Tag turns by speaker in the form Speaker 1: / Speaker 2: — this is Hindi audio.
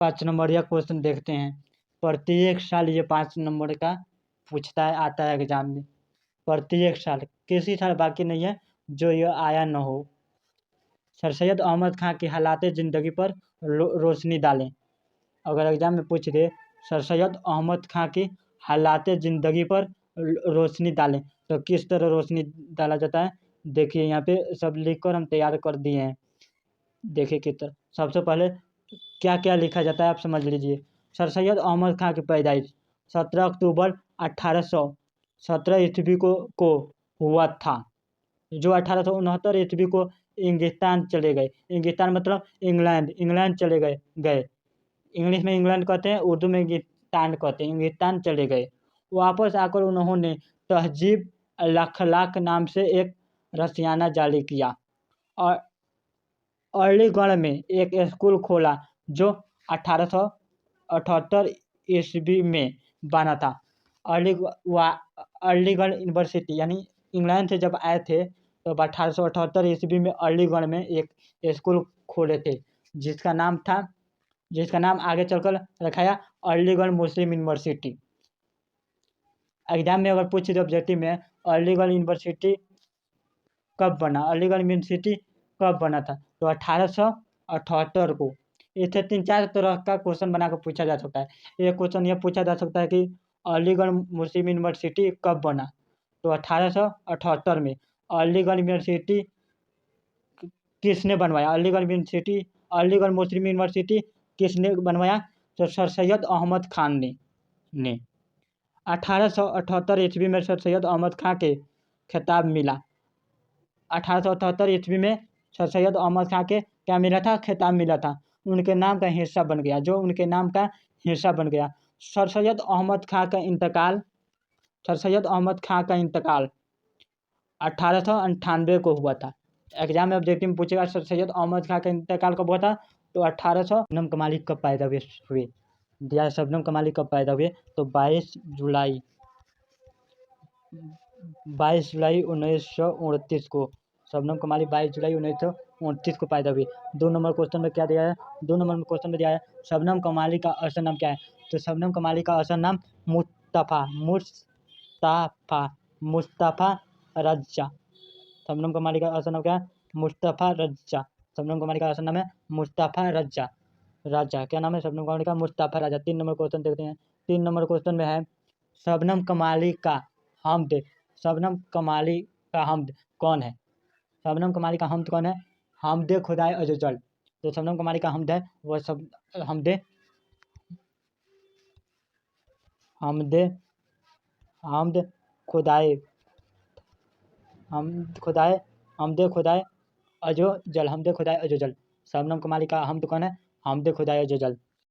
Speaker 1: 5 नंबर यह क्वेश्चन देखते हैं। प्रत्येक साल ये 5 नंबर का पूछता है, आता है एग्जाम में। प्रत्येक साल, किसी साल बाकी नहीं है जो ये आया न हो। सर सैयद अहमद खां की हालात ज़िंदगी पर रोशनी डालें। अगर एग्जाम में पूछ दे सर सैयद अहमद खां की हालात ज़िंदगी पर रोशनी डालें, तो किस तरह रोशनी डाला जाता है, देखिए यहाँ पे सब लिखकर हम तैयार कर दिए हैं। देखिए किस तरह, सबसे पहले क्या क्या लिखा जाता है आप समझ लीजिए। सर सैयद अहमद खां की पैदाइश 17 अक्टूबर 1817 ईस्वी को हुआ था, जो 1869 ईस्वी को इंग्लिस्तान चले गए। इंग्लिस्तान मतलब इंग्लैंड चले गए। इंग्लिश में इंग्लैंड कहते हैं, उर्दू में इंग्लिस्तान कहते हैं। इंग्लिस्तान चले गए। वापस आकर उन्होंने तहजीब अल-अखलाक नाम से एक रसियाना जारी किया और अलीगढ़ में एक स्कूल खोला जो 1878 ईस्वी में बना था। अलीगढ़ यूनिवर्सिटी, यानी इंग्लैंड से जब आए थे तो 1878 ईस्वी में अलीगढ़ में एक स्कूल खोले थे, जिसका नाम आगे चलकर रखा गया अलीगढ़ मुस्लिम यूनिवर्सिटी। एग्जाम में अगर पूछ दे ऑब्जेक्टिव में अलीगढ़ यूनिवर्सिटी कब बना, अलीगढ़ यूनिवर्सिटी कब बना था, तो 1878 को। इससे 3-4 तरह का क्वेश्चन बनाकर पूछा जा सकता है। एक क्वेश्चन यह पूछा जा सकता है कि अलीगढ़ मुस्लिम यूनिवर्सिटी कब बना, तो 1878 में। अलीगढ़ यूनिवर्सिटी किसने बनवाया, अलीगढ़ मुस्लिम यूनिवर्सिटी किसने बनवाया, तो सर सैयद अहमद खान ने 1878 ईस्वी में सर सैयद अहमद खान के खिताब मिला। 1878 ईस्वी में सर सैयद अहमद खान के क्या मिला था, खिताब मिला था। उनके नाम का हिस्सा बन गया, सर सैयद अहमद खान का इंतकाल 1898 को हुआ था। एग्जाम में ऑब्जेक्टिव में पूछेगा सर सैयद अहमद खान का इंतकाल कब हुआ था, तो 1800। शबनम कमाली कब पैदा हुए दिया, शबनम कमाली कब पैदा हुए, तो 22 जुलाई 1929 को। शबनम कमाली 22 जुलाई 1929 को पैदा हुई। 2 नंबर क्वेश्चन में क्या दिया है, 2 नंबर में क्वेश्चन में दिया है शबनम कमाली का असल नाम क्या है, तो शबनम कमाली का असल नाम मुस्तफ़ा रज़्ज़ा। शबनम कमाली का असल नाम क्या है, मुस्तफ़ा रज़्ज़ा। शबनम कमाली का असल नाम है मुस्तफ़ा रज़्ज़ा। क्या नाम है शबनम कमाली का, मुस्तफ़ा रज़्ज़ा। 3 नंबर क्वेश्चन देखते हैं। 3 नंबर क्वेश्चन में है शबनम कमाली का हमद कौन है, शबनम कमाली का हमद कौन है, हमदे खुदाए अज़्ज़ल। तो शबनम कमाली का हमद है वह सब हमदे खुदाए अज़्ज़ल। शबनम कमाली का हमद कौन है, हमदे खुदाए अज़्ज़ल।